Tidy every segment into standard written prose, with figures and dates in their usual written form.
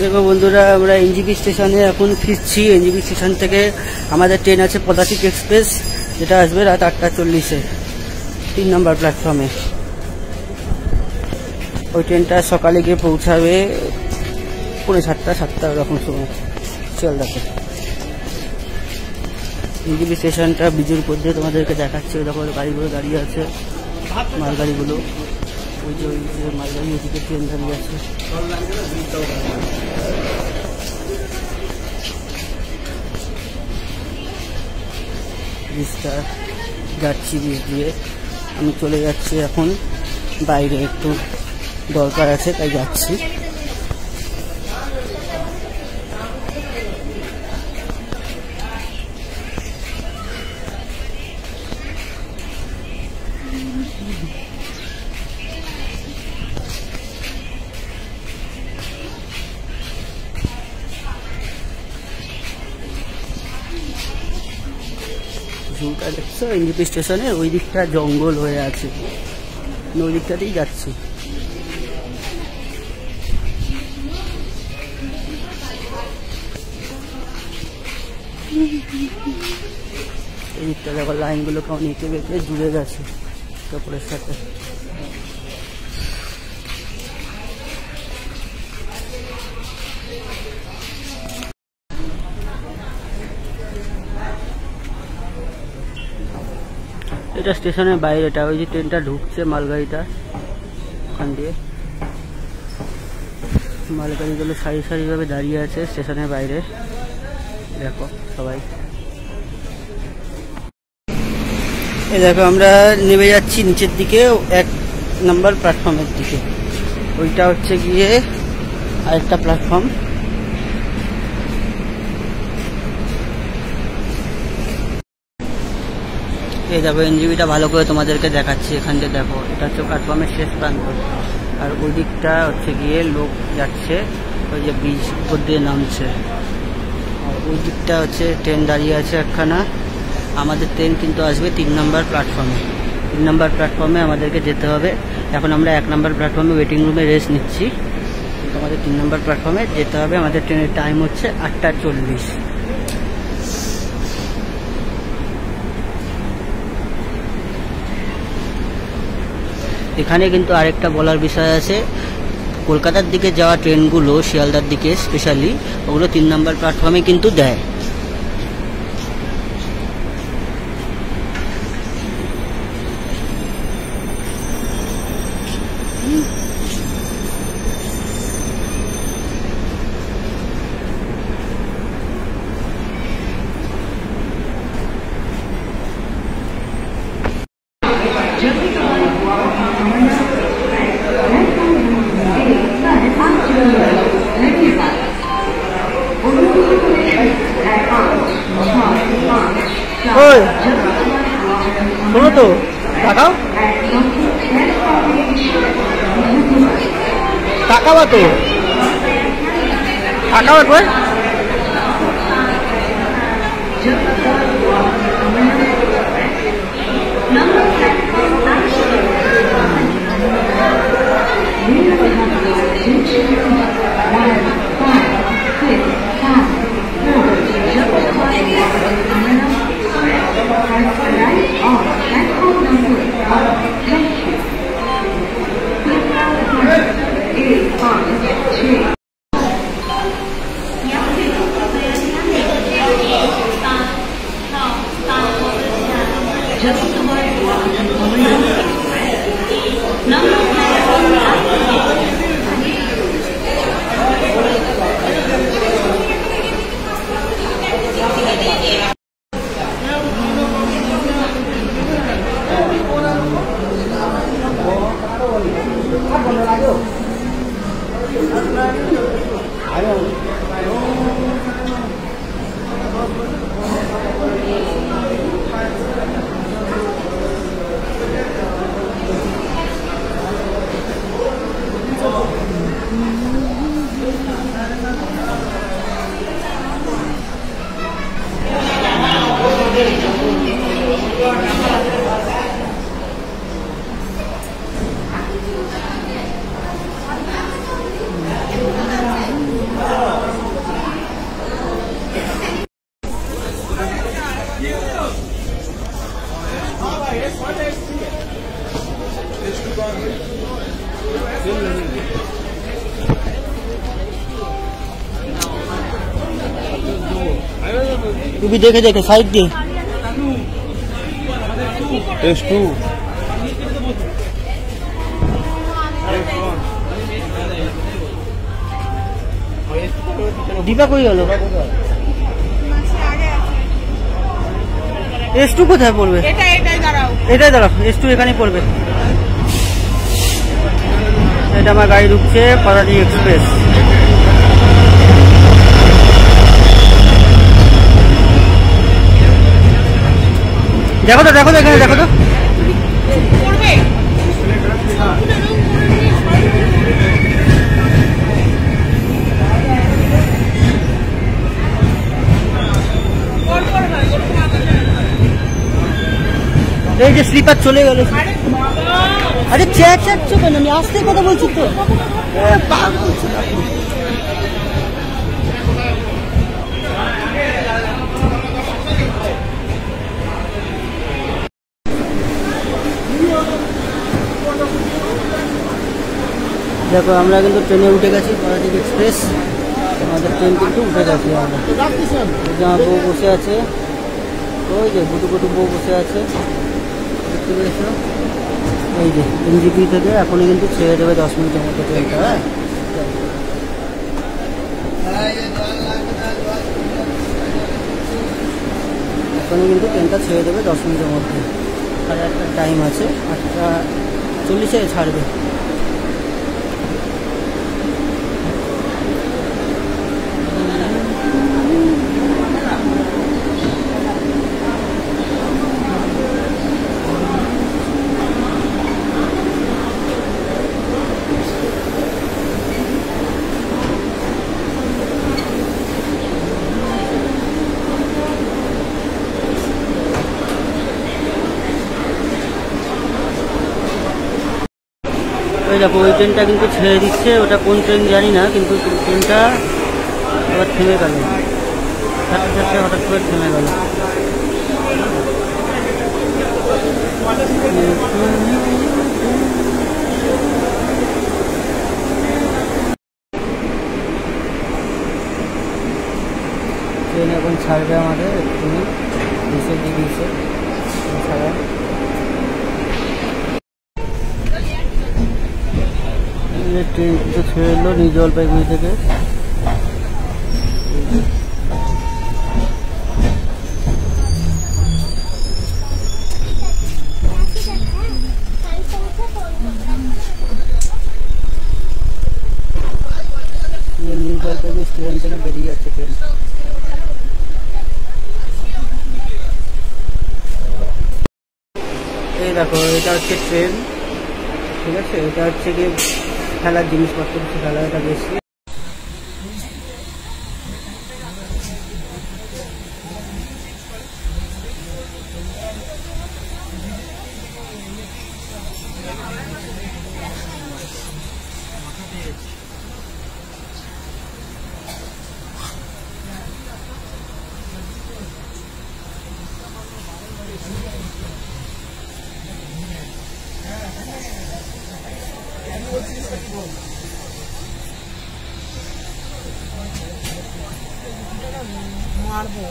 देखो बंधुरा আমরা এনজিপি স্টেশনে এখন ফিরছি। এনজিপি স্টেশন থেকে আমাদের ট্রেন আছে পদাতিক এক্সপ্রেস, যেটা আসবে রাত 8:40-এ 3 নম্বর প্ল্যাটফর্মে। ওই ট্রেনটা সকালে গিয়ে পৌঁছাবে 7:30 এরকম সময় শিয়ালদাতে। এনজিপি স্টেশনটা ব্রিজের উপর দিয়ে তোমাদেরকে দেখাচ্ছে। দেখো গাড়িগুলো দাঁড়িয়ে আছে, মালগাড়িগুলো। ওই যে মালগাড়ি ওদিকে ট্রেন দাঁড়িয়ে আছে। ব্রিজটা যাচ্ছি, ব্রিজ দিয়ে আমি চলে যাচ্ছি এখন বাইরে, একটু দরকার আছে তাই যাচ্ছি। ভিউটা দেখছো এনজিপি স্টেশনে? ওই দিকটা জঙ্গল হয়ে আছে, ওই দিকটাতেই যাচ্ছি। এই দিকটা দেখো লাইনগুলো কেমন এঁকে বেঁকে জুড়ে গেছে কাপড়ের সাথে। এটা স্টেশনের বাইরেটা, ওই যে ট্রেনটা ঢুকছে মালগাড়িটা, ওখান দিয়ে মালগাড়িগুলো সারি সারিভাবে দাঁড়িয়ে আছে স্টেশনের বাইরে। দেখো সবাই, এই দেখো আমরা নেমে যাচ্ছি নিচের দিকে 1 নম্বর প্ল্যাটফর্মের দিকে। ওইটা হচ্ছে গিয়ে আরেকটা প্ল্যাটফর্ম। এই দেখো এনজিবিটা ভালো করে তোমাদেরকে দেখাচ্ছি। এখান দিয়ে দেখো, এটা হচ্ছে প্ল্যাটফর্মের শেষ প্রান্ত। আর ওই দিকটা হচ্ছে গিয়ে লোক যাচ্ছে, ওই যে ব্রিজ উপর দিয়ে নামছে। আর ওই দিকটা হচ্ছে ট্রেন দাঁড়িয়ে আছে একখানা। আমাদের ট্রেন কিন্তু আসবে 3 নম্বর প্ল্যাটফর্মে। 3 নম্বর প্ল্যাটফর্মে আমাদেরকে যেতে হবে। এখন আমরা 1 নম্বর প্ল্যাটফর্মে ওয়েটিং রুমে রেস্ট নিচ্ছি। আমাদের 3 নম্বর প্ল্যাটফর্মে যেতে হবে। আমাদের ট্রেনের টাইম হচ্ছে 8:40। এখানে কিন্তু আরেকটা বলার বিষয় আছে, কলকাতার দিকে যাওয়া ট্রেনগুলো শিয়ালদার দিকে স্পেশালি, ওগুলো 3 নম্বর প্ল্যাটফর্মে কিন্তু দেয়। শোনো তো, তাকাও, তাকাবা তো, তাকাও একবার। তুমি দেখে দেখে সাইড দিয়ে দীপা কই গেল? S2 কোথায় পড়বে? এটাই দাঁড়াও, S2 এখানেই পড়বে। এটা আমার গাড়ি ঢুকছে পদাতিক এক্সপ্রেস। দেখো তো দেখো তো এখানে দেখো তো। এই যে স্লিপার চলে গেল। আরে চেঁচাচ্ছ কেন? আমি আস্তে কথা বলছি তো। দেখো আমরা কিন্তু ট্রেনে উঠে গেছি, পদাতিক এক্সপ্রেস। আমাদের ট্রেন কিন্তু উঠে গেছি। আমরা বউ বসে আছে, ওই যে গুটু গুটু বউ বসে আছে, দেখতে পেয়েছো? এই যে NJP থেকে এখনই কিন্তু ছেড়ে দেবে 10 মিনিটের মধ্যে ট্রেনটা। এখনই কিন্তু ট্রেনটা ছেড়ে দেবে 10 মিনিটের মধ্যে। আর একটা টাইম আছে, 8:40 ছাড়বে। ওই দেখো ওই ট্রেনটা কিন্তু ছেড়ে দিচ্ছে, ওটা কোন ট্রেন জানি না, কিন্তু ট্রেনটা আবার থেমে গেল। ছাড়তে ছাড়তে হঠাৎ করে থেমে গেল। ট্রেন এখন ছাড়বে আমাদের, এক্ষুনি দিয়েছে ছাড়া। ট্রেন তো ছেড়ে এলো নিউ জলপাইগুড়ি থেকে। নিউ জলপাইগুড়ি স্টেশন থেকে বেরিয়ে যাচ্ছে ট্রেন। এই দেখো এটা হচ্ছে ট্রেন, ঠিক আছে? এটা হচ্ছে কি খেলার জিনিসপত্র, কিছু খেলা, এটা বেশি। মারবো।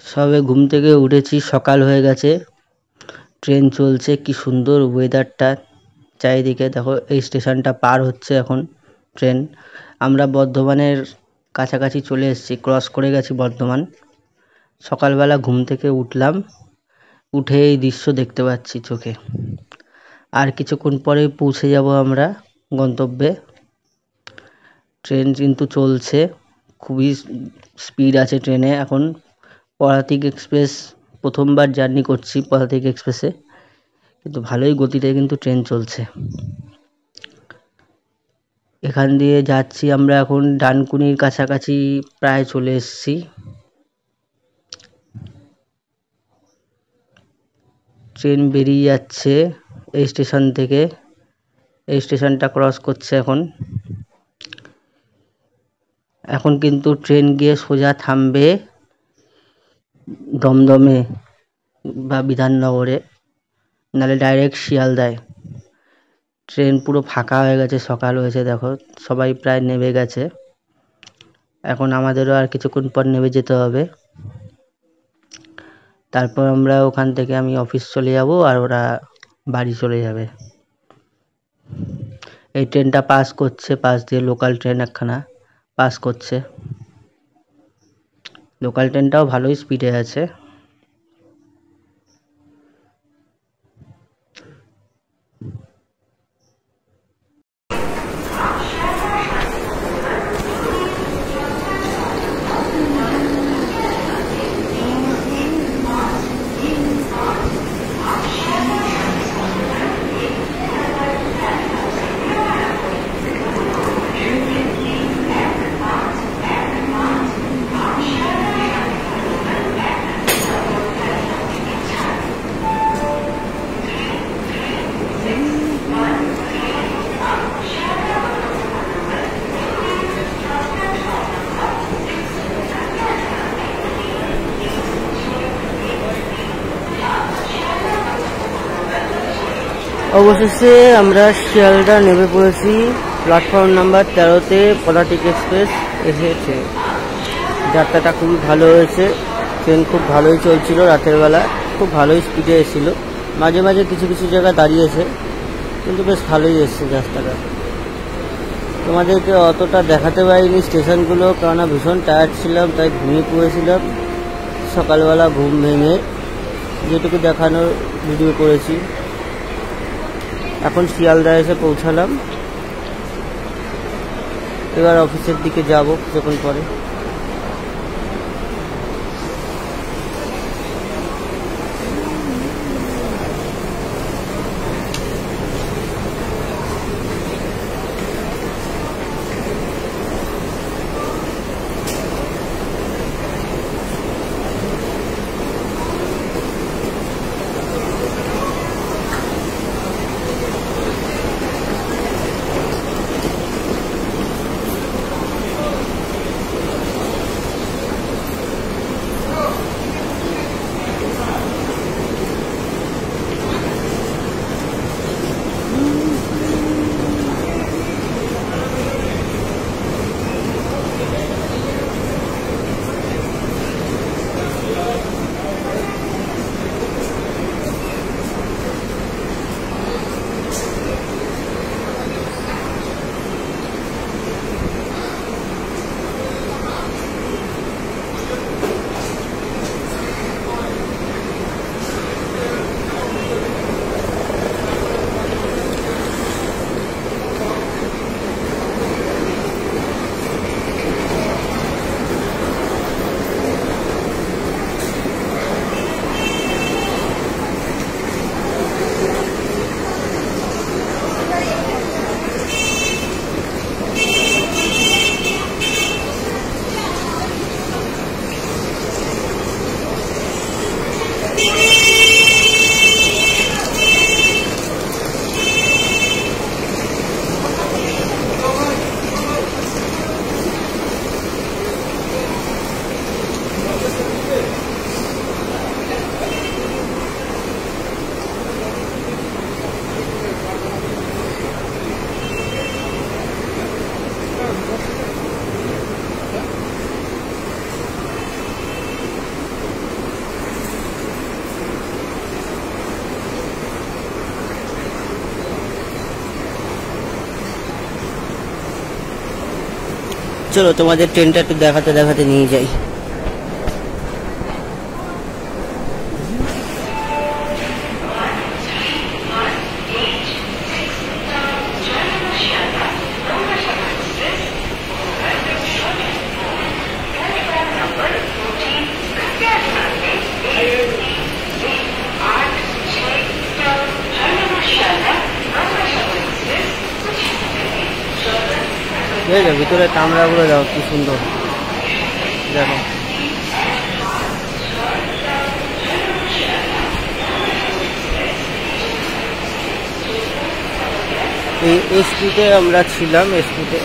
সবে ঘুম থেকে উঠেছি, সকাল হয়ে গেছে, ট্রেন চলছে, কি সুন্দর ওয়েদারটা চারিদিকে। দেখো এই স্টেশনটা পার হচ্ছে এখন ট্রেন। আমরা বর্ধমানের কাছাকাছি চলে এসেছি, ক্রস করে গেছি বর্ধমান। সকালবেলা ঘুম থেকে উঠলাম, উঠে এই দৃশ্য দেখতে পাচ্ছি চোখে। আর কিছুক্ষণ পরে পৌঁছে যাব আমরা গন্তব্যে। ট্রেন কিন্তু চলছে, খুবই স্পিড আছে ট্রেনে এখন। পদাতিক এক্সপ্রেস প্রথমবার জার্নি করছি পদাতিক এক্সপ্রেসে, কিন্তু ভালোই গতিতে কিন্তু ট্রেন চলছে। এখান দিয়ে যাচ্ছি আমরা এখন ডানকুনির কাছাকাছি, প্রায় চলে এসেছি। ট্রেন বেরিয়ে যাচ্ছে এই স্টেশন থেকে, এই স্টেশনটা ক্রস করছে এখন। এখন কিন্তু ট্রেন গিয়ে সোজা থামবে দমদমে বা বিধাননগরে, নাহলে ডাইরেক্ট শিয়ালদায়। ট্রেন পুরো ফাঁকা হয়ে গেছে, সকাল হয়েছে দেখো, সবাই প্রায় নেমে গেছে। এখন আমাদেরও আর কিছুক্ষণ পর নেমে যেতে হবে। তারপর আমরা ওখান থেকে আমি অফিস চলে যাব আর ওরা বাড়ি চলে যাবে। এই ট্রেনটা পাস করছে, পাশ দিয়ে লোকাল ট্রেন একখানা পাস করছে। লোকাল ট্রেনটাও ভালোই স্পিডে আছে। অবশেষে আমরা শিয়ালদা নেমে পড়েছি। প্ল্যাটফর্ম নাম্বার 13-তে পদাতিক এক্সপ্রেস এসেছে। যাত্রাটা খুবই ভালো হয়েছে, ট্রেন খুব ভালোই চলছিল, রাতের বেলা খুব ভালোই স্পিডে এসেছিল। মাঝে মাঝে কিছু কিছু জায়গায় দাঁড়িয়েছে, কিন্তু বেশ ভালোই এসছে রাস্তাটা। তোমাদেরকে অতটা দেখাতে পারিনি স্টেশনগুলো, কেননা ভীষণ টায়ার্ড ছিলাম, তাই ঘুমিয়ে পড়েছিলাম। সকালবেলা ঘুম ভেঙে যেটুকু দেখানোর ভিডিও করেছি। এখন শিয়ালদা এসে পৌঁছালাম, এবার অফিসের দিকে যাব কিছুক্ষণ পরে। চলো তোমাদের ট্রেনটা একটু দেখাতে দেখাতে নিয়ে যাই। এই যে ভিতরে কামরাগুলো যাও কি সুন্দর, দেখো। এই স্ট্রিটে আমরা ছিলাম, এই স্ট্রিটে।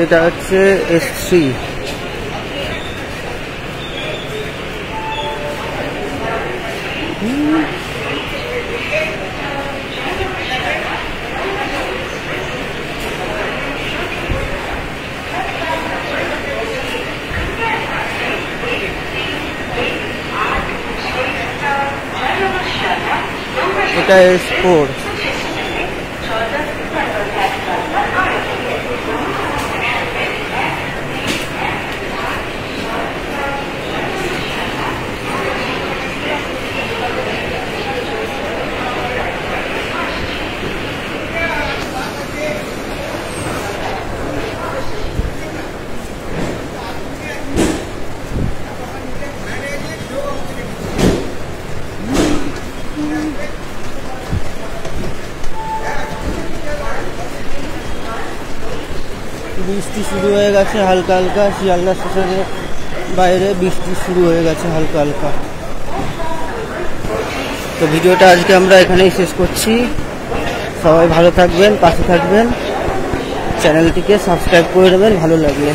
এটা হচ্ছে S3। এটা S4। বৃষ্টি শুরু হয়ে গেছে হালকা হালকা, শিয়ালদা স্টেশনের বাইরে বৃষ্টি শুরু হয়ে গেছে হালকা হালকা। তো ভিডিওটা আজকে আমরা এখানেই শেষ করছি। সবাই ভালো থাকবেন, পাশে থাকবেন, চ্যানেলটিকে সাবস্ক্রাইব করে দেবেন ভালো লাগলে।